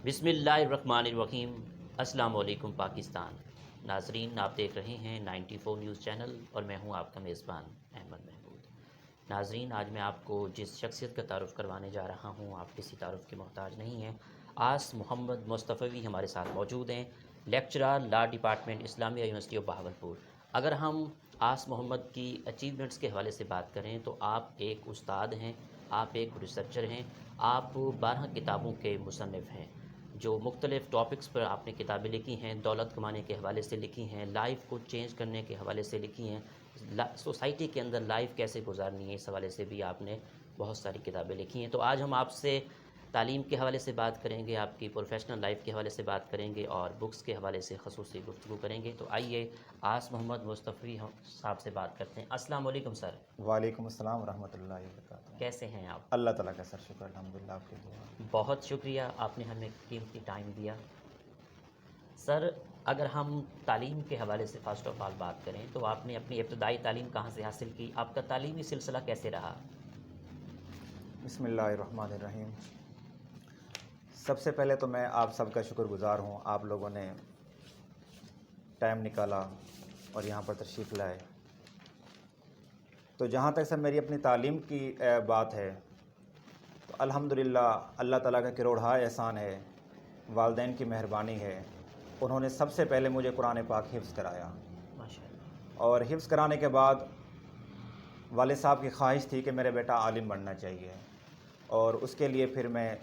بسم اللہ الرحمن الرحیم۔ السلام علیکم پاکستان۔ ناظرین، آپ دیکھ رہے ہیں 94 نیوز چینل اور میں ہوں آپ کا میزبان احمد محمود۔ ناظرین، آج میں آپ کو جس شخصیت کا تعارف کروانے جا رہا ہوں، آپ کسی تعارف کے محتاج نہیں ہیں۔ آس محمد مصطفی ہمارے ساتھ موجود ہیں، lecturer law department Islamia university of Bahawalpur. اگر ہم آس محمد کی اچیومنٹس کے حوالے سے بات کریں تو آپ ایک استاد ہیں، آپ ایک ریسرچر ہیں، آپ 12 کتابوں کے مصنف ہیں جو مختلف ٹاپکس پر آپ نے کتابیں لکھی ہیں، دولت کمانے کے حوالے سے لکھی ہیں، لائف کو چینج کرنے کے حوالے سے لکھی ہیں، سوسائٹی کے اندر لائف کیسے گزارنی ہے اس حوالے سے بھی آپ نے بہت ساری کتابیں لکھی ہیں۔ تو آج ہم آپ سے تعلیم کے حوالے سے بات کریں گے، آپ کی پروفیشنل لائف کے حوالے سے بات کریں گے اور بکس کے حوالے سے خصوصی گفتگو کریں گے۔ تو آئیے آس محمد مصطفی صاحب سے بات کرتے ہیں۔ السلام علیکم سر۔ وعلیکم السلام ورحمۃ اللہ وبرکاتہ۔ کیسے ہیں آپ؟ اللہ تعالیٰ کا سر شکر، الحمدللہ، آپ کی دعا۔ بہت شکریہ، آپ نے ہمیں قیمتی ٹائم دیا۔ سر، اگر ہم تعلیم کے حوالے سے فرسٹ آف آل بات کریں تو آپ نے اپنی ابتدائی تعلیم کہاں سے حاصل کی؟ آپ کا تعلیمی سلسلہ کیسے رہا؟ بسم اللہ الرحمن الرحیم۔ سب سے پہلے تو میں آپ سب کا شکر گزار ہوں، آپ لوگوں نے ٹائم نکالا اور یہاں پر تشریف لائے۔ تو جہاں تک سر میری اپنی تعلیم کی بات ہے تو الحمدللہ اللہ تعالیٰ کا کروڑہا احسان ہے، والدین کی مہربانی ہے، انہوں نے سب سے پہلے مجھے قرآن پاک حفظ کرایا، ماشاء اللہ۔ اور حفظ کرانے کے بعد والد صاحب کی خواہش تھی کہ میرے بیٹا عالم بننا چاہیے، اور اس کے لیے پھر میں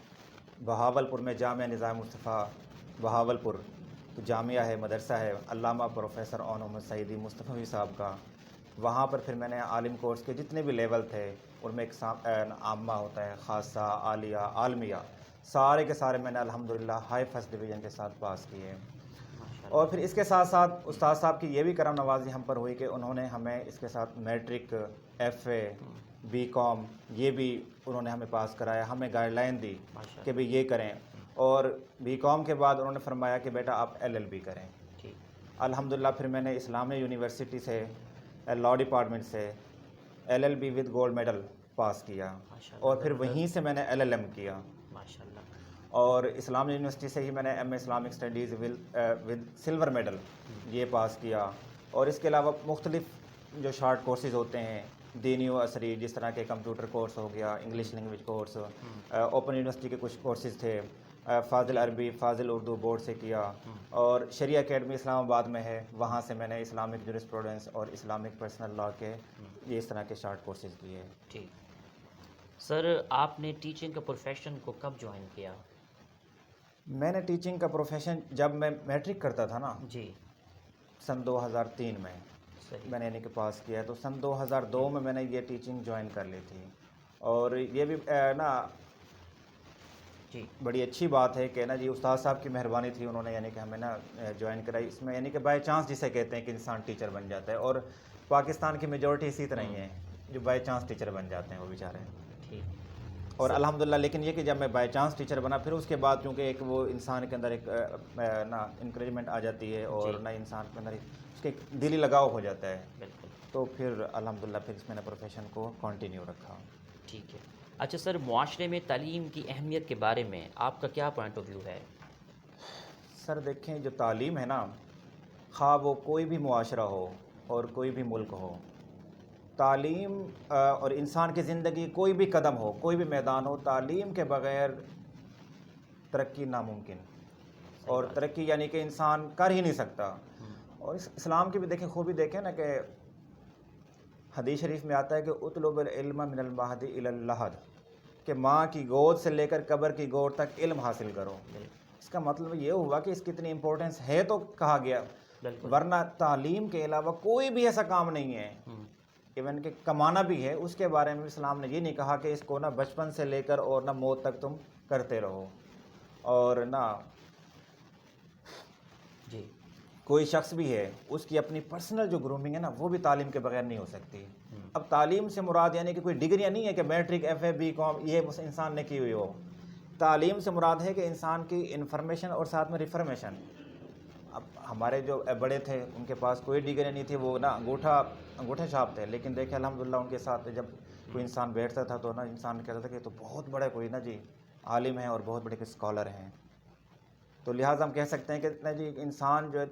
بہاولپور میں جامعہ نظام مصطفیٰ بہاولپور جامعہ ہے، مدرسہ ہے علامہ پروفیسر اون محمد سعیدی مصطفی صاحب کا، وہاں پر پھر میں نے عالم کورس کے جتنے بھی لیول تھے ان میں عامہ ہوتا ہے، خاصہ، عالیہ، عالمیہ، سارے کے سارے میں نے الحمدللہ ہائی فرسٹ ڈویژن کے ساتھ پاس کیے۔ ماشاء اور اللہ۔ پھر اس کے ساتھ ساتھ استاد صاحب کی یہ بھی کرم نوازی ہم پر ہوئی کہ انہوں نے ہمیں اس کے ساتھ میٹرک، ایف اے، بی کام یہ بھی انہوں نے ہمیں پاس کرایا، ہمیں گائیڈ لائن دی ماشاء کہ اللہ۔ بھئی یہ کریں، اور بی کام کے بعد انہوں نے فرمایا کہ بیٹا آپ ایل ایل بی کریں۔ ٹھیک۔ الحمدللہ پھر میں نے اسلامیہ یونیورسٹی سے لاء ڈپارٹمنٹ سے L L B with gold medal pass کیا، ماشاء اللہ، اور پھر زبردست۔ وہیں سے میں نے ایل ایل ایم کیا، ماشاء اللہ۔ اور اسلامیہ یونیورسٹی سے ہی میں نے M A Islamic studies with silver medal یہ پاس کیا۔ اور اس کے علاوہ مختلف جو شارٹ کورسز ہوتے ہیں دینی و عصری، جس طرح کے کمپیوٹر کورس ہو گیا، English language course, open university کے کچھ کورسز تھے، فاضل عربی، فاضل اردو بورڈ سے کیا، اور شریعہ اکیڈمی اسلام آباد میں ہے، وہاں سے میں نے اسلامک جورسپروڈنس اور اسلامک پرسنل لاء کے یہ اس طرح کے شارٹ کورسز کیے۔ ٹھیک۔ سر، آپ نے ٹیچنگ کا پروفیشن کو کب جوائن کیا؟ میں نے ٹیچنگ کا پروفیشن جب میں میٹرک کرتا تھا نا، جی۔ سن 2003 میں صحیح۔ میں نے یعنی کہ پاس کیا، تو سن 2002 میں نے یہ ٹیچنگ جوائن کر لی تھی، اور یہ بھی نا جی۔ بڑی اچھی بات ہے کہ نا جی استاد صاحب کی مہربانی تھی، انہوں نے یعنی کہ ہمیں نا جوائن کرائی اس میں، یعنی کہ بائی چانس جسے کہتے ہیں کہ انسان ٹیچر بن جاتا ہے، اور پاکستان کی میجورٹی اسی طرح ہی ہیں جو بائی چانس ٹیچر بن جاتے ہیں وہ بیچارے۔ ٹھیک۔ اور الحمدللہ لیکن یہ کہ جب میں بائی چانس ٹیچر بنا، پھر اس کے بعد چونکہ ایک وہ انسان کے اندر ایک نا انکریجمنٹ آ جاتی ہے، اور جی۔ نہ انسان کے اندر اس کے دلی لگاؤ ہو جاتا ہے، بالکل۔ تو پھر الحمدللہ پھر اس میں نے پروفیشن کو کنٹینیو رکھا۔ ٹھیک ہے۔ اچھا سر، معاشرے میں تعلیم کی اہمیت کے بارے میں آپ کا کیا پوائنٹ آف ویو ہے؟ سر دیکھیں، جو تعلیم ہے نا، خواہ وہ کوئی بھی معاشرہ ہو اور کوئی بھی ملک ہو، تعلیم اور انسان کی زندگی کوئی بھی قدم ہو، کوئی بھی میدان ہو، تعلیم کے بغیر ترقی ناممکن، اور ترقی یعنی کہ انسان کر ہی نہیں سکتا۔ اور اسلام کی بھی دیکھیں خوبی، دیکھیں نا کہ حدیث شریف میں آتا ہے کہ اطلب العلم من المہد الی اللحد، کہ ماں کی گود سے لے کر قبر کی گود تک علم حاصل کرو۔ اس کا مطلب یہ ہوا کہ اس کی اتنی امپورٹنس ہے تو کہا گیا، ورنہ تعلیم کے علاوہ کوئی بھی ایسا کام نہیں ہے، ایون کہ کمانا بھی ہے، اس کے بارے میں اسلام نے یہ نہیں کہا کہ اس کو نہ بچپن سے لے کر اور نہ موت تک تم کرتے رہو، اور نہ جی۔ کوئی شخص بھی ہے اس کی اپنی پرسنل جو گرومنگ ہے نا وہ بھی تعلیم کے بغیر نہیں ہو سکتی۔ اب تعلیم سے مراد یعنی کہ کوئی ڈگریاں نہیں ہے کہ میٹرک، ایف اے، بی کام یہ انسان نے کی ہوئی ہو، تعلیم سے مراد ہے کہ انسان کی انفارمیشن اور ساتھ میں ریفرمیشن۔ اب ہمارے جو بڑے تھے ان کے پاس کوئی ڈگری نہیں تھی، وہ نا انگوٹھا چھاپ تھے، لیکن دیکھیں الحمدللہ ان کے ساتھ جب کوئی انسان بیٹھتا تھا تو نا انسان کہتا تھا کہ تو بہت بڑے کوئی نا جی عالم ہیں اور بہت بڑے اسکالر ہیں۔ تو لہٰذا ہم کہہ سکتے ہیں کہ جی انسان جو ہے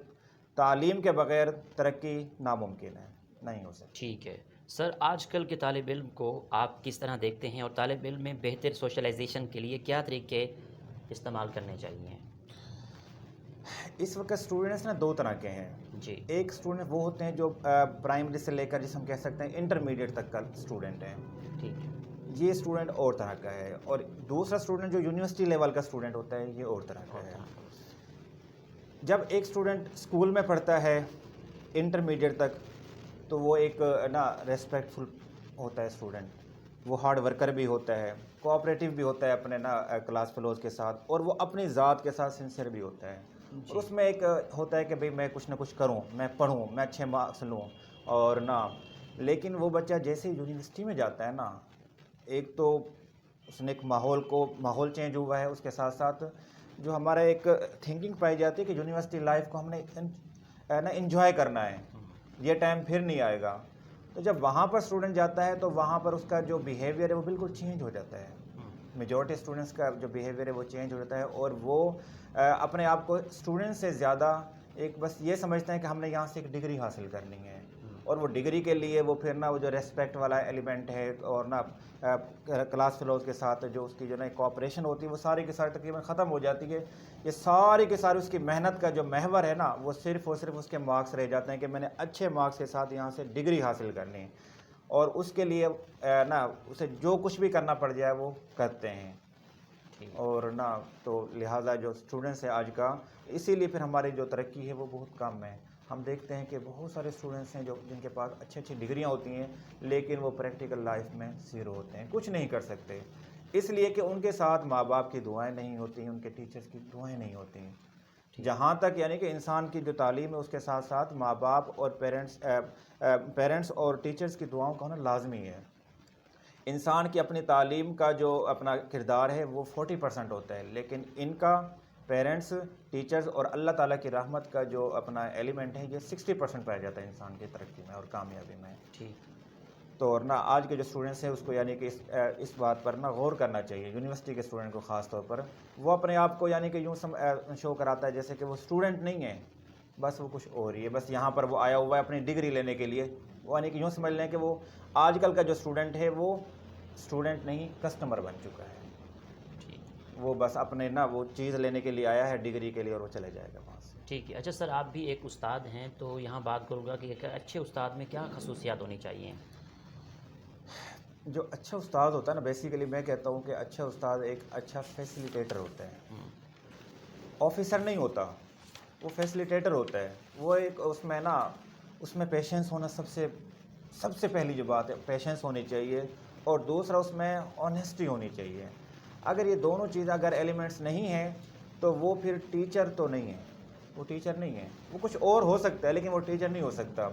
تعلیم کے بغیر ترقی ناممکن ہے، نہیں ہو سکتی۔ ٹھیک ہے سر، آج کل کے طالب علم کو آپ کس طرح دیکھتے ہیں، اور طالب علم میں بہتر سوشلائزیشن کے لیے کیا طریقے استعمال کرنے چاہیے؟ اس وقت اسٹوڈنٹس نا دو طرح کے ہیں۔ جی ایک اسٹوڈنٹ وہ ہوتے ہیں جو پرائمری سے لے کر جسے ہم کہہ سکتے ہیں انٹرمیڈیٹ تک کا اسٹوڈنٹ ہیں، ٹھیک ہے، یہ اسٹوڈنٹ اور طرح کا ہے، اور دوسرا اسٹوڈنٹ جو یونیورسٹی لیول کا اسٹوڈنٹ ہوتا ہے یہ اور طرح کا ہے۔ جب ایک اسٹوڈنٹ اسکول میں پڑھتا ہے انٹرمیڈیٹ تک تو وہ ایک نا ریسپیکٹفل ہوتا ہے اسٹوڈنٹ، وہ ہارڈ ورکر بھی ہوتا ہے، کوآپریٹیو بھی ہوتا ہے اپنے نا کلاس فیلوز کے ساتھ، اور وہ اپنی ذات کے ساتھ سنسیئر بھی ہوتا ہے۔ اور اس میں ایک ہوتا ہے کہ بھئی میں کچھ نہ کچھ کروں، میں پڑھوں، میں اچھے مارکس لوں، اور نا لیکن وہ بچہ جیسے ہی یونیورسٹی میں جاتا ہے نا، ایک تو اس نے ایک ماحول چینج ہوا ہے، اس کے ساتھ ساتھ جو ہمارا ایک تھنکنگ پائی جاتی ہے کہ یونیورسٹی لائف کو ہم نے نا انجوائے کرنا ہے، یہ ٹائم پھر نہیں آئے گا۔ تو جب وہاں پر اسٹوڈنٹ جاتا ہے تو وہاں پر اس کا جو بیہیویئر ہے وہ بالکل چینج ہو جاتا ہے، میجورٹی اسٹوڈنٹس کا جو بیہیویئر ہے وہ چینج ہو جاتا ہے، اور وہ اپنے آپ کو اسٹوڈنٹ سے زیادہ ایک بس یہ سمجھتے ہیں کہ ہم نے یہاں سے ایک ڈگری حاصل کرنی ہے، اور وہ ڈگری کے لیے وہ پھر نا وہ جو ریسپیکٹ والا ایلیمنٹ ہے اور نا کلاس فیلوز کے ساتھ جو اس کی جو نا کوآپریشن ہوتی ہے وہ ساری کی ساری تقریباً ختم ہو جاتی ہے۔ یہ ساری کی ساری اس کی محنت کا جو محور ہے نا وہ صرف اور صرف اس کے مارکس رہ جاتے ہیں کہ میں نے اچھے مارکس کے ساتھ یہاں سے ڈگری حاصل کرنی ہے، اور اس کے لیے نا اسے جو کچھ بھی کرنا پڑ جائے وہ کرتے ہیں۔ اور نا تو لہٰذا جو اسٹوڈنٹس ہے آج کا، اسی لیے پھر ہماری جو ترقی ہے وہ بہت کم ہے۔ ہم دیکھتے ہیں کہ بہت سارے اسٹوڈنٹس ہیں جن کے پاس اچھی ڈگریاں ہوتی ہیں لیکن وہ پریکٹیکل لائف میں زیرو ہوتے ہیں، کچھ نہیں کر سکتے، اس لیے کہ ان کے ساتھ ماں باپ کی دعائیں نہیں ہوتی ہیں، ان کے ٹیچرز کی دعائیں نہیں ہوتی ہیں۔ جہاں تک یعنی کہ انسان کی جو تعلیم ہے اس کے ساتھ ساتھ ماں باپ اور پیرنٹس اور ٹیچرز کی دعاؤں کا ہونا لازمی ہے۔ انسان کی اپنی تعلیم کا جو اپنا کردار ہے وہ 40% ہوتا ہے، لیکن ان کا پیرنٹس، ٹیچرز اور اللہ تعالیٰ کی رحمت کا جو اپنا ایلیمنٹ ہے یہ 60% پایا جاتا ہے انسان کی ترقی میں اور کامیابی میں۔ ٹھیک، تو اور نا آج کے جو اسٹوڈنٹس ہیں اس کو یعنی کہ اس بات پر نا غور کرنا چاہیے، یونیورسٹی کے اسٹوڈنٹ کو خاص طور پر، وہ اپنے آپ کو یعنی کہ یوں شو کراتا ہے جیسے کہ وہ اسٹوڈنٹ نہیں ہے، بس وہ کچھ اور ہی ہے، بس یہاں پر وہ آیا ہوا ہے اپنی ڈگری لینے کے لیے، وہ یعنی کہ یوں سمجھ لیں کہ وہ آج کل کا جو اسٹوڈنٹ ہے وہ اسٹوڈنٹ نہیں کسٹمر بن چکا ہے، وہ بس اپنے نا وہ چیز لینے کے لیے آیا ہے ڈگری کے لیے اور وہ چلے جائے گا وہاں سے۔ ٹھیک ہے۔ اچھا سر، آپ بھی ایک استاد ہیں تو یہاں بات کروں گا کہ ایک اچھے استاد میں کیا خصوصیات ہونی چاہیے؟ جو اچھا استاد ہوتا ہے نا، بیسیکلی میں کہتا ہوں کہ اچھا استاد ایک اچھا فیسیلیٹیٹر ہوتا ہے، آفیسر نہیں ہوتا، وہ فیسیلیٹیٹر ہوتا ہے، وہ ایک اس میں پیشنس ہونا سب سے پہلی جو بات ہے، پیشنس ہونی چاہیے، اور دوسرا اس میں آنیسٹی ہونی چاہیے۔ اگر یہ دونوں چیزیں اگر ایلیمنٹس نہیں ہیں تو وہ پھر ٹیچر تو نہیں ہے، وہ ٹیچر نہیں ہے، وہ کچھ اور ہو سکتا ہے لیکن وہ ٹیچر نہیں ہو سکتا،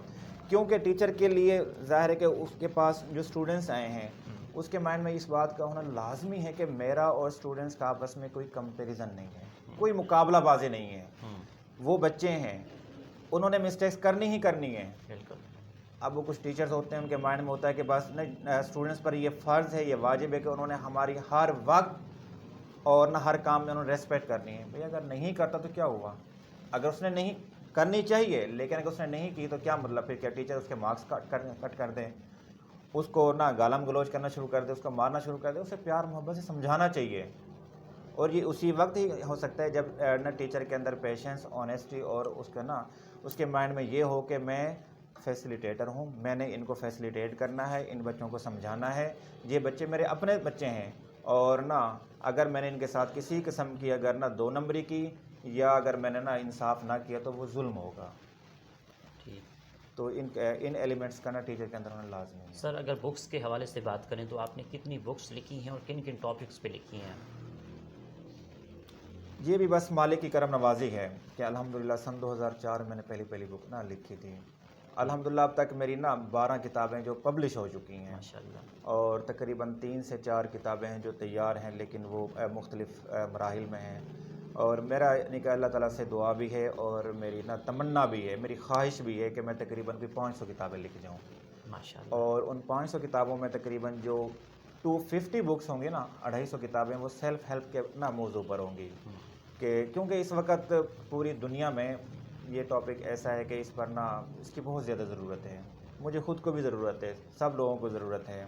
کیونکہ ٹیچر کے لیے ظاہر ہے کہ اس کے پاس جو اسٹوڈنٹس آئے ہیں اس کے مائنڈ میں اس بات کا ہونا لازمی ہے کہ میرا اور اسٹوڈنٹس کا آپس میں کوئی کمپیریزن نہیں ہے، کوئی مقابلہ بازی نہیں ہے، وہ بچے ہیں، انہوں نے مسٹیکس کرنی ہی کرنی ہے۔ بالکل۔ اب وہ کچھ ٹیچرز ہوتے ہیں ان کے مائنڈ میں ہوتا ہے کہ بس اسٹوڈنٹس پر یہ فرض ہے، یہ واجب ہے کہ انہوں نے ہماری ہر وقت اور نہ ہر کام میں انہوں نے ریسپیکٹ کرنی ہے۔ بھئی اگر نہیں کرتا تو کیا ہوا؟ اگر اس نے نہیں کرنی چاہیے لیکن اگر اس نے نہیں کی تو کیا مطلب؟ پھر کیا ٹیچر اس کے مارکس کٹ کر دیں، اس کو نہ گالم گلوچ کرنا شروع کر دے، اس کو مارنا شروع کر دے؟ اسے پیار محبت سے سمجھانا چاہیے، اور یہ اسی وقت ہی ہو سکتا ہے جب نہ ٹیچر کے اندر پیشنس، آنیسٹی، اور اس کے مائنڈ میں یہ ہو کہ میں فیسیلیٹیٹر ہوں، میں نے ان کو فیسیلیٹیٹ کرنا ہے، ان بچوں کو سمجھانا ہے، یہ بچے میرے اپنے بچے ہیں، اور اگر میں نے ان کے ساتھ کسی قسم کی اگر 2 نمبری کی یا اگر میں نے انصاف نہ کیا تو وہ ظلم ہوگا۔ ٹھیک، تو ان ایلیمنٹس کا ٹیچر کے اندر ہونا لازمی ہے۔ سر اگر بکس کے حوالے سے بات کریں تو آپ نے کتنی بکس لکھی ہیں اور کن کن ٹاپکس پہ لکھی ہیں؟ یہ بھی بس مالک کی کرم نوازی ہے کہ الحمدللہ سن 2004 میں نے پہلی بک لکھی تھی، الحمدللہ اب تک میری 12 کتابیں جو پبلش ہو چکی ہیں، ماشاءاللہ، اور تقریباً 3 سے 4 کتابیں ہیں جو تیار ہیں لیکن وہ مختلف مراحل میں ہیں، اور میرا یعنی کہ اللہ تعالیٰ سے دعا بھی ہے اور میری تمنا بھی ہے، میری خواہش بھی ہے کہ میں تقریباً 500 کتابیں لکھ جاؤں، ماشاءاللہ، اور ان 500 کتابوں میں تقریباً جو 250 بکس ہوں گی 250 کتابیں وہ سیلف ہیلپ کے موضوع پر ہوں گی، کہ کیونکہ اس وقت پوری دنیا میں یہ ٹاپک ایسا ہے کہ اس پر نا اس کی بہت زیادہ ضرورت ہے، مجھے خود کو بھی ضرورت ہے، سب لوگوں کو ضرورت ہے.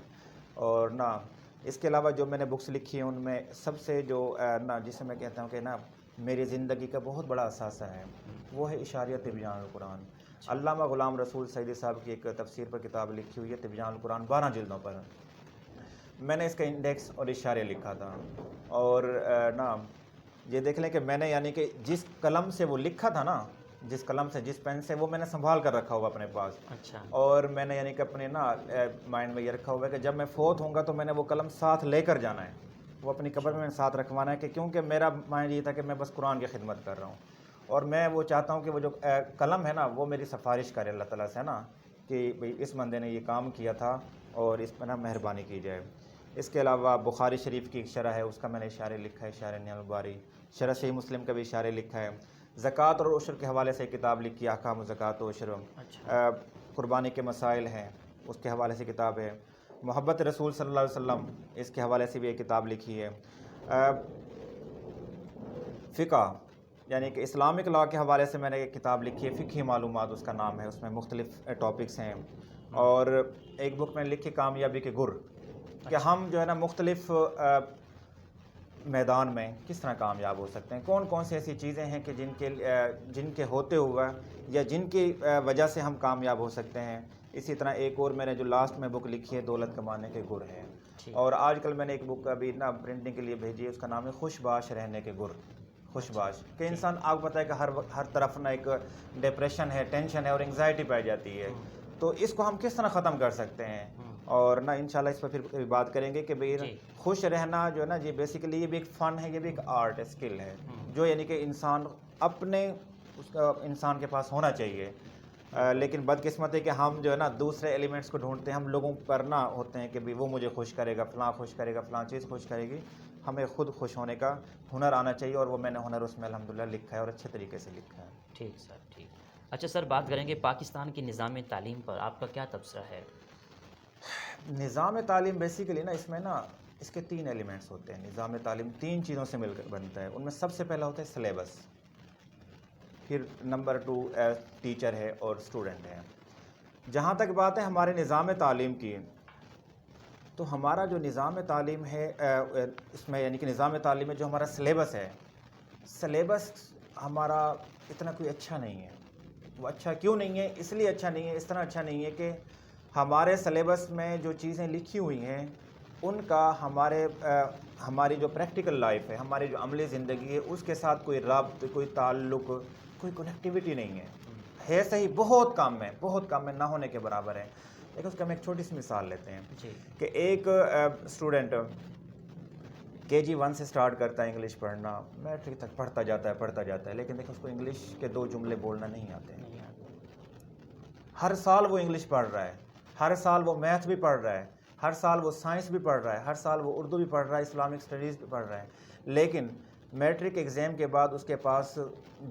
اور نا اس کے علاوہ جو میں نے بکس لکھی ہیں ان میں سب سے جو نا جسے میں کہتا ہوں کہ نا میری زندگی کا بہت بڑا اثاثہ ہے وہ ہے اشاریہ تبیان القرآن. علامہ غلام رسول سعیدی صاحب کی ایک تفسیر پر کتاب لکھی ہوئی ہے تبیان القرآن، 12 جلدوں پر. میں نے اس کا انڈیکس اور اشارے لکھا تھا. اور نا یہ دیکھ لیں کہ میں نے یعنی کہ جس قلم سے وہ لکھا تھا نا، جس قلم سے جس پین سے، وہ میں نے سنبھال کر رکھا ہوا اپنے پاس. اچھا. اور میں نے یعنی کہ اپنے نا مائنڈ میں یہ رکھا ہوا ہے کہ جب میں فوت ہوں گا تو میں نے وہ قلم ساتھ لے کر جانا ہے، وہ اپنی قبر میں ساتھ رکھوانا ہے، کہ کیونکہ میرا مائنڈ یہ تھا کہ میں بس قرآن کی خدمت کر رہا ہوں. اور میں وہ چاہتا ہوں کہ وہ جو قلم ہے نا وہ میری سفارش کرے اللہ تعالیٰ سے نا کہ بھئی اس بندے نے یہ کام کیا تھا اور اس پر نا مہربانی کی جائے. اس کے علاوہ بخاری شریف کی ایک شرح ہے، اس کا میں نے اشارے لکھا ہے، اشارہ نعل الباری. شرح صحیح مسلم کا بھی اشارے لکھا ہے. زکوٰۃ اور عشر کے حوالے سے کتاب لکھی ہے، احکام زکوٰۃ و عشر. قربانی کے مسائل ہیں، اس کے حوالے سے کتاب ہے. محبت رسول صلی اللہ علیہ وسلم، اس کے حوالے سے بھی ایک کتاب لکھی ہے. فقہ یعنی کہ اسلامک لا کے حوالے سے میں نے ایک کتاب لکھی ہے، فقہی معلومات اس کا نام ہے، اس میں مختلف ٹاپکس ہیں. اور ایک بک میں نے لکھی کامیابی کے گر، کہ ہم جو ہے نا مختلف میدان میں کس طرح کامیاب ہو سکتے ہیں، کون کون سی ایسی چیزیں ہیں کہ جن کے ہوتے ہوئے یا جن کی وجہ سے ہم کامیاب ہو سکتے ہیں. اسی طرح ایک اور میں نے جو لاسٹ میں بک لکھی ہے دولت کمانے کے گر ہے. اور آج کل میں نے ایک بک ابھی نا پرنٹنگ کے لیے بھیجی ہے، اس کا نام ہے خوش باش رہنے کے گر. خوش باش کہ انسان، آپ کو پتہ ہے کہ ہر طرف نا ایک ڈپریشن ہے، ٹینشن ہے اور انگزائٹی پائی جاتی ہے. تو اس کو ہم کس طرح ختم کر سکتے ہیں، اور نا انشاءاللہ اس پر پھر بات کریں گے کہ بھئی خوش رہنا جو ہے نا یہ بیسیکلی یہ بھی ایک فن ہے، یہ بھی ایک آرٹ اسکل ہے جو یعنی کہ انسان کے پاس ہونا چاہیے. لیکن بدقسمت ہے کہ ہم جو ہے نا دوسرے ایلیمنٹس کو ڈھونڈتے ہیں، ہم لوگوں پر نہ ہوتے ہیں کہ بھی وہ مجھے خوش کرے گا، فلاں خوش کرے گا، فلاں چیز خوش کرے گی. ہمیں خود خوش ہونے کا ہنر آنا چاہیے، اور وہ میں نے ہنر اس میں الحمدللہ لکھا ہے اور اچھے طریقے سے لکھا ہے. ٹھیک سر، ٹھیک. اچھا سر، بات کریں گے پاکستان کی نظام تعلیم پر، آپ کا کیا تبصرہ ہے؟ نظام تعلیم بیسیکلی نا اس میں نا اس کے 3 ایلیمنٹس ہوتے ہیں. نظام تعلیم 3 چیزوں سے مل کر بنتا ہے. ان میں سب سے پہلا ہوتا ہے سلیبس، پھر نمبر 2 ٹیچر ہے اور اسٹوڈنٹ ہے. جہاں تک بات ہے ہمارے نظام تعلیم کی، تو ہمارا جو نظام تعلیم ہے اس میں یعنی کہ نظام تعلیم میں جو ہمارا سلیبس ہے، سلیبس ہمارا اتنا کوئی اچھا نہیں ہے. وہ اچھا کیوں نہیں ہے؟ اس لیے اچھا نہیں ہے، اس طرح اچھا نہیں ہے کہ ہمارے سلیبس میں جو چیزیں لکھی ہوئی ہیں ان کا ہماری جو پریکٹیکل لائف ہے، ہماری جو عملی زندگی ہے، اس کے ساتھ کوئی ربط، کوئی تعلق، کوئی کنیکٹیوٹی نہیں ہے صحیح، بہت کم ہے، نہ ہونے کے برابر ہے. لیکن اس کا ہم ایک چھوٹی سی مثال لیتے ہیں کہ ایک اسٹوڈنٹ KG 1 سے سٹارٹ کرتا ہے انگلش پڑھنا، میٹرک تک پڑھتا جاتا ہے، لیکن دیکھو اس کو انگلش کے 2 جملے بولنا نہیں آتے. ہر سال وہ انگلش پڑھ رہا ہے، ہر سال وہ میتھ بھی پڑھ رہا ہے، ہر سال وہ سائنس بھی پڑھ رہا ہے، ہر سال وہ اردو بھی پڑھ رہا ہے، اسلامک اسٹڈیز بھی پڑھ رہا ہے. لیکن میٹرک ایگزام کے بعد اس کے پاس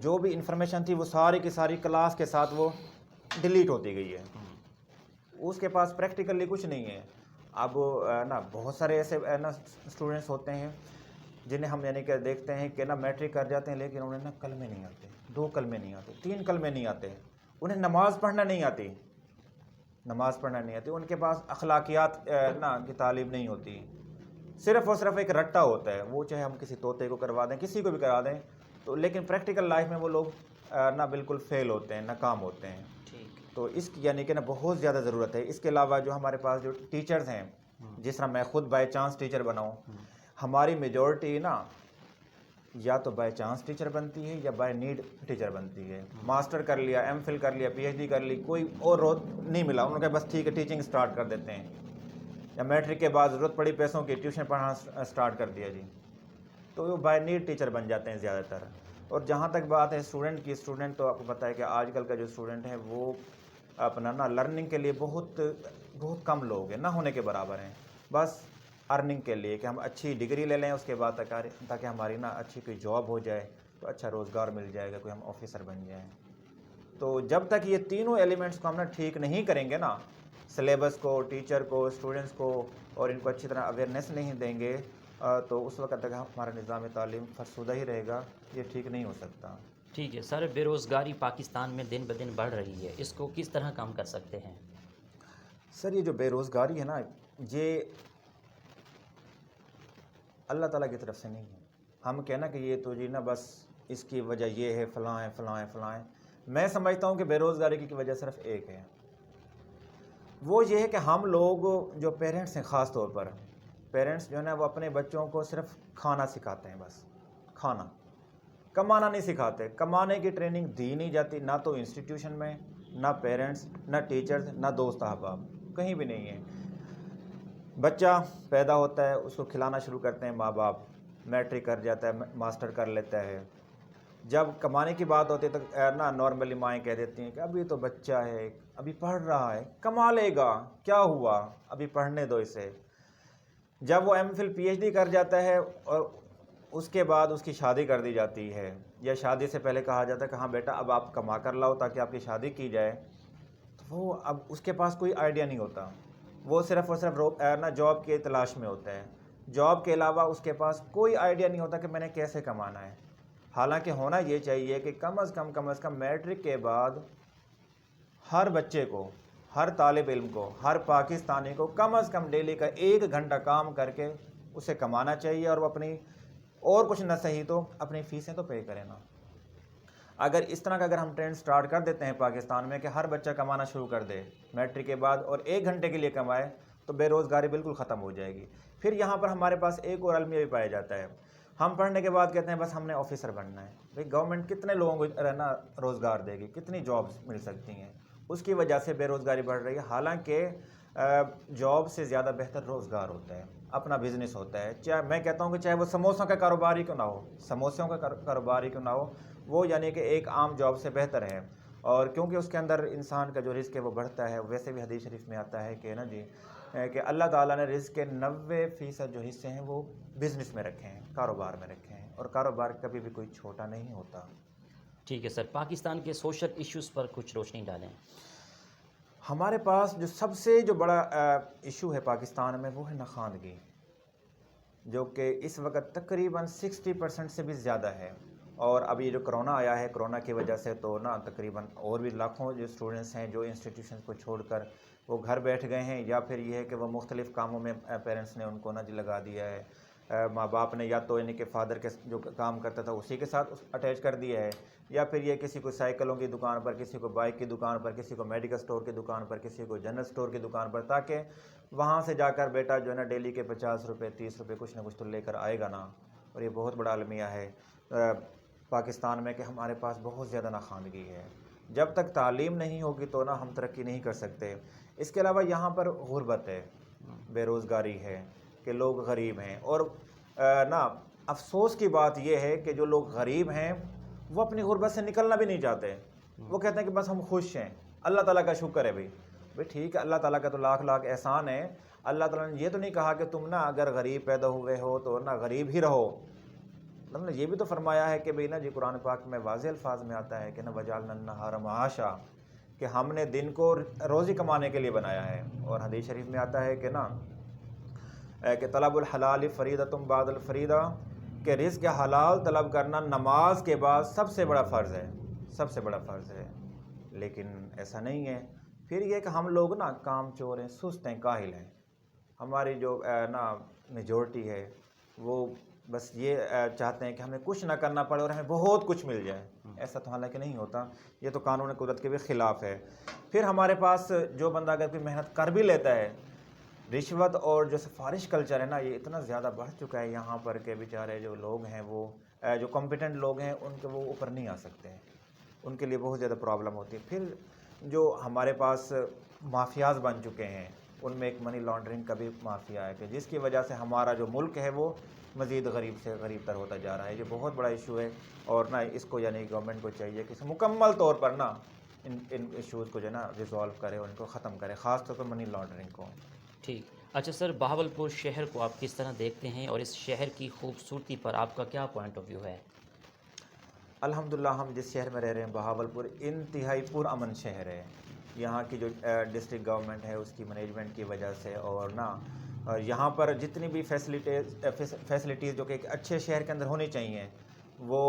جو بھی انفارمیشن تھی وہ ساری کی ساری کلاس کے ساتھ وہ ڈیلیٹ ہوتی گئی ہے. اس کے پاس پریکٹیکلی کچھ نہیں ہے. اب نا بہت سارے ایسے نا اسٹوڈنٹس ہوتے ہیں جنہیں ہم یعنی کہ دیکھتے ہیں کہ نا میٹرک کر جاتے ہیں لیکن انہیں نا کلمے نہیں آتے، 2 کلمے نہیں آتے، 3 کلمے نہیں آتے، انہیں نماز پڑھنا نہیں آتی، ان کے پاس اخلاقیات نا کی تعلیم نہیں ہوتی. صرف اور صرف ایک رٹا ہوتا ہے، وہ چاہے ہم کسی طوطے کو کروا دیں، کسی کو بھی کرا دیں، تو لیکن پریکٹیکل لائف میں وہ لوگ نا بالکل فیل ہوتے ہیں، ناکام ہوتے ہیں. تو اس کی یعنی کہ نا بہت زیادہ ضرورت ہے. اس کے علاوہ جو ہمارے پاس جو ٹیچرز ہیں، جس طرح میں خود بائی چانس ٹیچر بناؤں، ہماری میجورٹی نا یا تو بائی چانس ٹیچر بنتی ہے یا بائی نیڈ ٹیچر بنتی ہے. ماسٹر کر لیا، M Phil کر لیا، PhD کر لی، کوئی اور روز نہیں ملا، انہوں نے بس ٹھیک ہے ٹیچنگ سٹارٹ کر دیتے ہیں، یا میٹرک کے بعد ضرورت پڑی پیسوں کی، ٹیوشن پڑھانا سٹارٹ کر دیا جی. تو وہ بائی نیڈ ٹیچر بن جاتے ہیں زیادہ تر. اور جہاں تک بات ہے اسٹوڈنٹ کی، اسٹوڈنٹ تو آپ کو پتہ ہے کہ آج کل کا جو اسٹوڈنٹ ہے وہ اپنا نا لرننگ کے لیے بہت کم لوگ ہیں، نہ ہونے کے برابر ہیں. بس ارننگ کے لیے کہ ہم اچھی ڈگری لے لیں اس کے بعد تاکہ ہماری نا اچھی کوئی جاب ہو جائے، تو اچھا روزگار مل جائے گا، کوئی ہم آفیسر بن جائیں. تو جب تک یہ تینوں ایلیمنٹس کو ہم نا ٹھیک نہیں کریں گے نا، سلیبس کو، ٹیچر کو، اسٹوڈنٹس کو، اور ان کو اچھی طرح اویئرنیس نہیں دیں گے، تو اس وقت تک ہمارا نظام تعلیم فرسودہ ہی رہے گا، یہ ٹھیک نہیں ہو سکتا۔ ٹھیک ہے سر، بے روزگاری پاکستان میں دن بدن بڑھ رہی ہے، اس کو کس طرح کم کر سکتے ہیں؟ سر یہ جو بے روزگاری ہے نا، یہ اللہ تعالیٰ کی طرف سے نہیں ہے۔ ہم کہنا کہ یہ تو جی نا بس اس کی وجہ یہ ہے، فلاں ہے فلاں ہے فلاں ہے۔ میں سمجھتا ہوں کہ بے روزگاری کی وجہ صرف ایک ہے، وہ یہ ہے کہ ہم لوگ جو پیرنٹس ہیں، خاص طور پر پیرنٹس جو ہے نا، وہ اپنے بچوں کو صرف کھانا سکھاتے ہیں، بس کھانا، کمانا نہیں سکھاتے۔ کمانے کی ٹریننگ دی نہیں جاتی، نہ تو انسٹیٹیوشن میں، نہ پیرنٹس، نہ ٹیچرز، نہ دوست احباب، کہیں بھی نہیں ہے۔ بچہ پیدا ہوتا ہے، اس کو کھلانا شروع کرتے ہیں ماں باپ، میٹرک کر جاتا ہے، ماسٹر کر لیتا ہے۔ جب کمانے کی بات ہوتی ہے تو نا نارملی مائیں کہہ دیتی ہیں کہ ابھی تو بچہ ہے، ابھی پڑھ رہا ہے، کما لے گا، کیا ہوا، ابھی پڑھنے دو اسے۔ جب وہ M Phil P H D کر جاتا ہے اور اس کے بعد اس کی شادی کر دی جاتی ہے، یا شادی سے پہلے کہا جاتا ہے کہ ہاں بیٹا اب آپ کما کر لاؤ تاکہ آپ کی شادی کی جائے، تو وہ اب اس کے پاس کوئی آئیڈیا نہیں ہوتا، وہ صرف اور صرف نا جاب کی تلاش میں ہوتا ہے۔ جاب کے علاوہ اس کے پاس کوئی آئیڈیا نہیں ہوتا کہ میں نے کیسے کمانا ہے۔ حالانکہ ہونا یہ چاہیے کہ کم از کم میٹرک کے بعد ہر بچے کو، ہر طالب علم کو، ہر پاکستانی کو کم از کم ڈیلی کا 1 گھنٹہ کام کر کے اسے کمانا چاہیے، اور وہ اپنی اور کچھ نہ صحیح تو اپنی فیسیں تو پے کرے نا۔ اگر اس طرح کا ہم ٹرینڈ سٹارٹ کر دیتے ہیں پاکستان میں کہ ہر بچہ کمانا شروع کر دے میٹرک کے بعد اور 1 گھنٹے کے لیے کمائے، تو بے روزگاری بالکل ختم ہو جائے گی۔ پھر یہاں پر ہمارے پاس ایک اور المیہ بھی پایا جاتا ہے، ہم پڑھنے کے بعد کہتے ہیں بس ہم نے آفیسر بننا ہے۔ بھئی گورنمنٹ کتنے لوگوں کو رہنا روزگار دے گی، کتنی جابس مل سکتی ہیں؟ اس کی وجہ سے بے روزگاری بڑھ رہی ہے۔ حالانکہ جاب سے زیادہ بہتر روزگار ہوتا ہے، اپنا بزنس ہوتا ہے۔ چاہے میں کہتا ہوں کہ چاہے وہ سموسوں کا کاروبار ہی کیوں نہ ہو، سموسوں کا کاروبار ہی کیوں نہ ہو، وہ یعنی کہ ایک عام جاب سے بہتر ہے۔ اور کیونکہ اس کے اندر انسان کا جو رزق ہے وہ بڑھتا ہے۔ ویسے بھی حدیث شریف میں آتا ہے کہ نا جی کہ اللہ تعالیٰ نے رزق کے 90% جو حصے ہیں وہ بزنس میں رکھے ہیں، کاروبار میں رکھے ہیں، اور کاروبار کبھی بھی کوئی چھوٹا نہیں ہوتا۔ ٹھیک ہے سر، پاکستان کے سوشل ایشوز پر کچھ روشنی ڈالیں۔ ہمارے پاس جو سب سے جو بڑا ایشو ہے پاکستان میں وہ ہے ناخواندگی، جو کہ اس وقت تقریباً 60% سے بھی زیادہ ہے۔ اور اب یہ جو کرونا آیا ہے، کرونا کی وجہ سے تو نا تقریباً اور بھی لاکھوں جو اسٹوڈنٹس ہیں جو انسٹیٹیوشنز کو چھوڑ کر وہ گھر بیٹھ گئے ہیں، یا پھر یہ ہے کہ وہ مختلف کاموں میں پیرنٹس نے ان کو نا جی لگا دیا ہے، ماں باپ نے یا تو یعنی کہ فادر کے جو کام کرتا تھا اسی کے ساتھ اٹیچ کر دیا ہے، یا پھر یہ کسی کو سائیکلوں کی دکان پر، کسی کو بائک کی دکان پر، کسی کو میڈیکل سٹور کی دکان پر، کسی کو جنرل سٹور کی دکان پر، تاکہ وہاں سے جا کر بیٹا جو ہے نا ڈیلی کے 50 روپے 30 روپے کچھ نہ کچھ تو لے کر آئے گا نا۔ اور یہ بہت بڑا المیہ ہے پاکستان میں کہ ہمارے پاس بہت زیادہ ناخواندگی ہے۔ جب تک تعلیم نہیں ہوگی تو نا ہم ترقی نہیں کر سکتے۔ اس کے علاوہ یہاں پر غربت ہے، بے روزگاری ہے، کہ لوگ غریب ہیں، اور نا افسوس کی بات یہ ہے کہ جو لوگ غریب ہیں وہ اپنی غربت سے نکلنا بھی نہیں چاہتے۔ وہ کہتے ہیں کہ بس ہم خوش ہیں، اللہ تعالیٰ کا شکر ہے۔ بھئی ٹھیک ہے، اللہ تعالیٰ کا تو لاکھ لاکھ احسان ہے۔ اللہ تعالیٰ نے یہ تو نہیں کہا کہ تم نا اگر غریب پیدا ہوئے ہو تو نا غریب ہی رہو۔ اللہ نے یہ بھی تو فرمایا ہے کہ بھئی نا جی قرآن پاک میں واضح الفاظ میں آتا ہے کہ نا وَجَعَلْنَا النَّهَارَ مَعَاشًا، کہ ہم نے دن کو روزی کمانے کے لیے بنایا ہے۔ اور حدیث شریف میں آتا ہے کہ نا کہ طلب الحلال فریضۃ بعد الفریضہ، کہ رزق حلال طلب کرنا نماز کے بعد سب سے بڑا فرض ہے، سب سے بڑا فرض ہے۔ لیکن ایسا نہیں ہے۔ پھر یہ کہ ہم لوگ نا کام چور ہیں، سست ہیں، کاہل ہیں۔ ہماری جو نا میجورٹی ہے وہ بس یہ چاہتے ہیں کہ ہمیں کچھ نہ کرنا پڑے اور ہمیں بہت کچھ مل جائے۔ ایسا تو حالانکہ نہیں ہوتا، یہ تو قانون قدرت کے بھی خلاف ہے۔ پھر ہمارے پاس جو بندہ اگر کوئی محنت کر بھی لیتا ہے، رشوت اور جو سفارش کلچر ہے نا یہ اتنا زیادہ بڑھ چکا ہے یہاں پر کہ بیچارے جو لوگ ہیں وہ جو کمپیٹنٹ لوگ ہیں ان کے وہ اوپر نہیں آ سکتے ہیں، ان کے لیے بہت زیادہ پرابلم ہوتی ہے۔ پھر جو ہمارے پاس مافیاز بن چکے ہیں ان میں ایک منی لانڈرنگ کا بھی مافیا ہے، کہ جس کی وجہ سے ہمارا جو ملک ہے وہ مزید غریب سے غریب تر ہوتا جا رہا ہے۔ یہ بہت بڑا ایشو ہے، اور نا اس کو یعنی گورنمنٹ کو چاہیے کہ مکمل طور پر نا ان ایشوز کو جو ہے نا ریزالو کرے اور ان کو ختم کرے، خاص طور پر منی لانڈرنگ کو۔ ٹھیک، اچھا سر، بہاولپور شہر کو آپ کس طرح دیکھتے ہیں اور اس شہر کی خوبصورتی پر آپ کا کیا پوائنٹ آف ویو ہے؟ الحمدللہ ہم جس شہر میں رہ رہے ہیں بہاولپور انتہائی پر امن شہر ہے۔ یہاں کی جو ڈسٹرکٹ گورنمنٹ ہے اس کی مینجمنٹ کی وجہ سے، اور نا اور یہاں پر جتنی بھی فیسلٹیز جو کہ ایک اچھے شہر کے اندر ہونی چاہیے وہ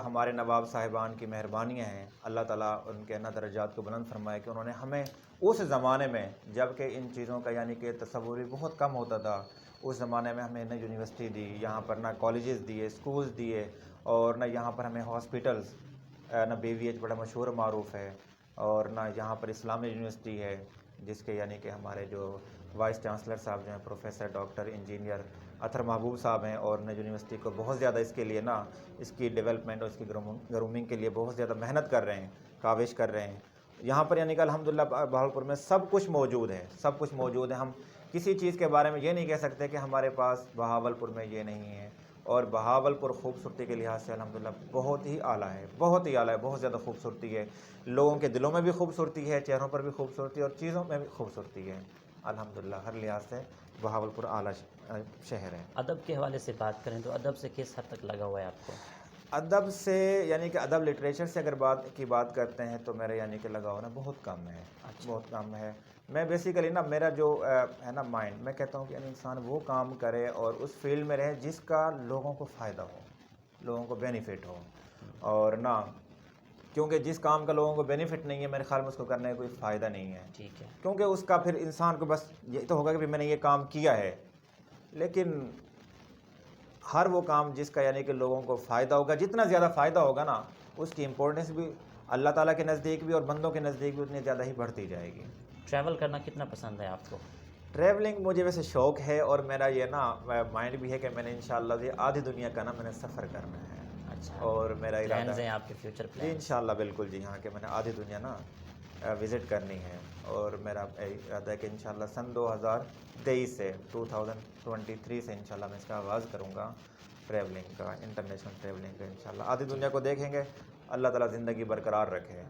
ہمارے نواب صاحبان کی مہربانیاں ہیں. اللہ تعالیٰ ان کے درجات کو بلند فرمائے کہ انہوں نے ہمیں اس زمانے میں جب کہ ان چیزوں کا یعنی کہ تصور بھی بہت کم ہوتا تھا، اس زمانے میں ہمیں نہ یونیورسٹی دی، یہاں پر نہ کالجز دیے، اسکولز دیے، اور نہ یہاں پر ہمیں ہاسپٹلز، نہ BVH بڑا مشہور معروف ہے، اور نہ یہاں پر اسلامی یونیورسٹی ہے جس کے یعنی کہ ہمارے جو وائس چانسلر صاحب جو ہیں پروفیسر ڈاکٹر انجینئر اطہر محبوب صاحب ہیں، اور نہ یونیورسٹی کو بہت زیادہ اس کے لیے نا اس کی ڈیولپمنٹ اور اس کی گرومنگ کے لیے بہت زیادہ محنت کر رہے ہیں، کاوش کر رہے ہیں. یہاں پر یعنی کہ الحمدللہ بہاولپور میں سب کچھ موجود ہے، سب کچھ موجود ہے. ہم کسی چیز کے بارے میں یہ نہیں کہہ سکتے کہ ہمارے پاس بہاولپور میں یہ نہیں ہے. اور بہاولپور خوبصورتی کے لحاظ سے الحمدللہ بہت ہی اعلیٰ ہے، بہت ہی اعلیٰ ہے، بہت زیادہ خوبصورتی ہے. لوگوں کے دلوں میں بھی خوبصورتی ہے، چہروں پر بھی خوبصورتی ہے، اور چیزوں میں بھی خوبصورتی ہے. الحمدللہ ہر لحاظ سے بہاولپور اعلیٰ شہر ہے. ادب کے حوالے سے بات کریں تو ادب سے کس حد تک لگا ہوا ہے آپ کو؟ ادب سے یعنی کہ ادب لٹریچر سے اگر بات کرتے ہیں تو میرے یعنی کہ لگاؤ نا بہت کم ہے، بہت کم ہے. میں بیسیکلی نا میرا جو ہے نا مائنڈ، میں کہتا ہوں کہ یعنی انسان وہ کام کرے اور اس فیلڈ میں رہے جس کا لوگوں کو فائدہ ہو، لوگوں کو بینیفٹ ہو. اور نہ کیونکہ جس کام کا لوگوں کو بینیفٹ نہیں ہے میرے خیال میں اس کو کرنے کا کوئی فائدہ نہیں ہے. ٹھیک ہے. کیونکہ اس کا پھر انسان کو بس یہ تو ہوگا کہ میں نے یہ کام کیا ہے، لیکن ہر وہ کام جس کا یعنی کہ لوگوں کو فائدہ ہوگا، جتنا زیادہ فائدہ ہوگا نا اس کی امپورٹنس بھی اللہ تعالیٰ کے نزدیک بھی اور بندوں کے نزدیک بھی اتنی زیادہ ہی بڑھتی جائے گی. ٹریول کرنا کتنا پسند ہے آپ کو؟ ٹریولنگ مجھے ویسے شوق ہے، اور میرا یہ نا مائنڈ بھی ہے کہ میں نے انشاءاللہ یہ آدھی دنیا کا نا میں نے سفر کرنا ہے. اچھا، اور میرا ارادہ پلانز ہیں آپ کے فیوچر جی پلان؟ انشاءاللہ بالکل جی ہاں کہ میں نے آدھی دنیا نا وزٹ کرنی ہے. اور میرا ارادہ ہے کہ انشاءاللہ سن 2023 سے 2023 سے انشاءاللہ میں اس کا آغاز کروں گا ٹریولنگ کا، انٹرنیشنل ٹریولنگ کا. انشاءاللہ آدھی دنیا کو دیکھیں گے، اللہ تعالیٰ زندگی برقرار رکھے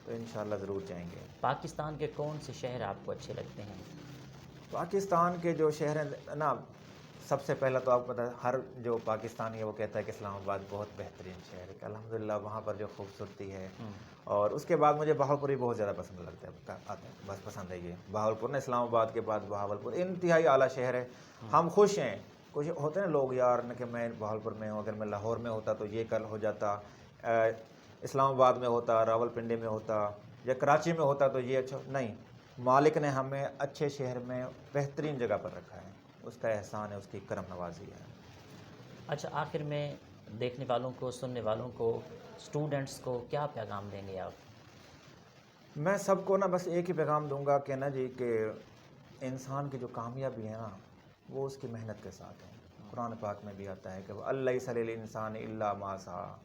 تو انشاءاللہ ضرور جائیں گے. پاکستان کے کون سے شہر آپ کو اچھے لگتے ہیں؟ پاکستان کے جو شہر ہیں نا، سب سے پہلا تو آپ کو پتہ ہے ہر جو پاکستانی ہے وہ کہتا ہے کہ اسلام آباد بہت بہترین شہر ہے، کہ الحمدللہ وہاں پر جو خوبصورتی ہے. اور اس کے بعد مجھے بہاولپور ہی بہت زیادہ پسند لگتا ہے، بس پسند ہے یہ بہاولپور نا، اسلام آباد کے بعد بہاولپور انتہائی اعلیٰ شہر ہے. ہم خوش ہیں. کچھ ہوتے ہیں لوگ یار کہ میں بہاولپور میں ہوں، اگر میں لاہور میں ہوتا تو یہ کل ہو جاتا، اسلام آباد میں ہوتا، راولپنڈی میں ہوتا، یا کراچی میں ہوتا تو یہ اچھا نہیں. مالک نے ہمیں اچھے شہر میں بہترین جگہ پر رکھا ہے، اس کا احسان ہے، اس کی کرم نوازی ہے. اچھا، آخر میں دیکھنے والوں کو، سننے والوں کو، اسٹوڈنٹس کو کیا پیغام دیں گے آپ؟ میں سب کو نا بس ایک ہی پیغام دوں گا کہ نا جی کہ انسان کی جو کامیابی ہے نا وہ اس کی محنت کے ساتھ ہے. قرآن پاک میں بھی آتا ہے کہ وَأَلَّيْسَ لِلْإِنسَانِ إِلَّا مَا سَعَىٰ،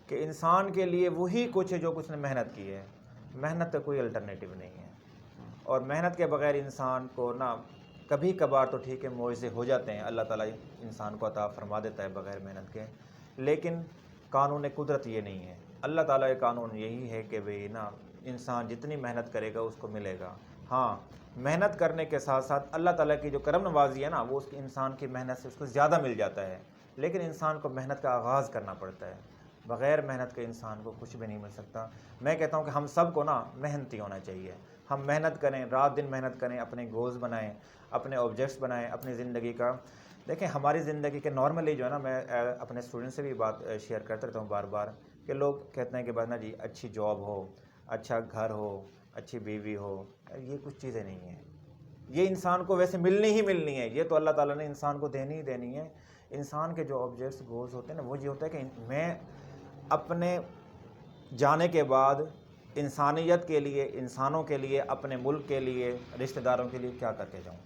کہ انسان کے لیے وہی کچھ ہے جو کچھ نے محنت کی ہے. محنت کا کوئی الٹرنیٹیو نہیں ہے، اور محنت کے بغیر انسان کو نا کبھی کبھار تو ٹھیک ہے معجزے ہو جاتے ہیں، اللہ تعالیٰ انسان کو عطا فرما دیتا ہے بغیر محنت کے، لیکن قانون قدرت یہ نہیں ہے. اللہ تعالیٰ کا قانون یہی ہے کہ بھئی نا انسان جتنی محنت کرے گا اس کو ملے گا. ہاں، محنت کرنے کے ساتھ ساتھ اللہ تعالیٰ کی جو کرم نوازی ہے نا وہ اس کی انسان کی محنت سے اس کو زیادہ مل جاتا ہے. لیکن انسان کو محنت کا آغاز کرنا پڑتا ہے، بغیر محنت کے انسان کو کچھ بھی نہیں مل سکتا. میں کہتا ہوں کہ ہم سب کو نا محنتی ہونا چاہیے. ہم محنت کریں، رات دن محنت کریں، اپنے گولز بنائیں، اپنے آبجیکٹس بنائیں اپنی زندگی کا. دیکھیں ہماری زندگی کے نارملی جو ہے نا، میں اپنے اسٹوڈنٹ سے بھی بات شیئر کرتا رہتا ہوں بار بار، کہ لوگ کہتے ہیں کہ بس نا جی اچھی جاب ہو، اچھا گھر ہو، اچھی بیوی ہو. یہ کچھ چیزیں نہیں ہیں، یہ انسان کو ویسے ملنی ہی ملنی ہے، یہ تو اللہ تعالیٰ نے انسان کو دینی ہی دینی ہے. انسان کے جو آبجیکٹس گولز ہوتے ہیں نا وہ یہ ہوتا ہے کہ میں اپنے جانے کے بعد انسانیت کے لیے، انسانوں کے لیے، اپنے ملک کے لیے، رشتہ داروں کے لیے کیا کر کے جاؤں.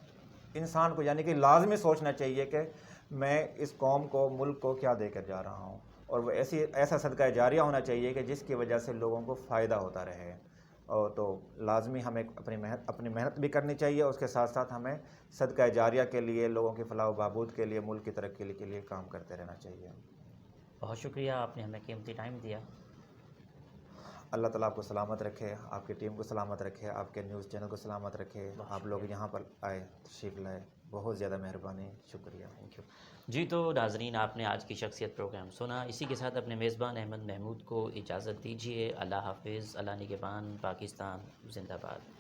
انسان کو یعنی کہ لازمی سوچنا چاہیے کہ میں اس قوم کو، ملک کو کیا دے کر جا رہا ہوں، اور وہ ایسا صدقہ جاریہ ہونا چاہیے کہ جس کی وجہ سے لوگوں کو فائدہ ہوتا رہے. اور تو لازمی ہمیں اپنی محنت بھی کرنی چاہیے، اس کے ساتھ ساتھ ہمیں صدقہ جاریہ کے لیے، لوگوں کی فلاح و بہبود کے لیے، ملک کی ترقی کے لیے کام کرتے رہنا چاہیے. بہت شکریہ، آپ نے ہمیں قیمتی ٹائم دیا. اللہ تعالیٰ آپ کو سلامت رکھے، آپ کی ٹیم کو سلامت رکھے، آپ کے نیوز چینل کو سلامت رکھے. آپ لوگ یہاں پر آئے، تشریف لائے، بہت زیادہ مہربانی، شکریہ. Thank you. جی تو ناظرین، آپ نے آج کی شخصیت پروگرام سنا. اسی کے ساتھ اپنے میزبان احمد محمود کو اجازت دیجیے. اللہ حافظ. اللہ نگہبان. پاکستان زندہ باد.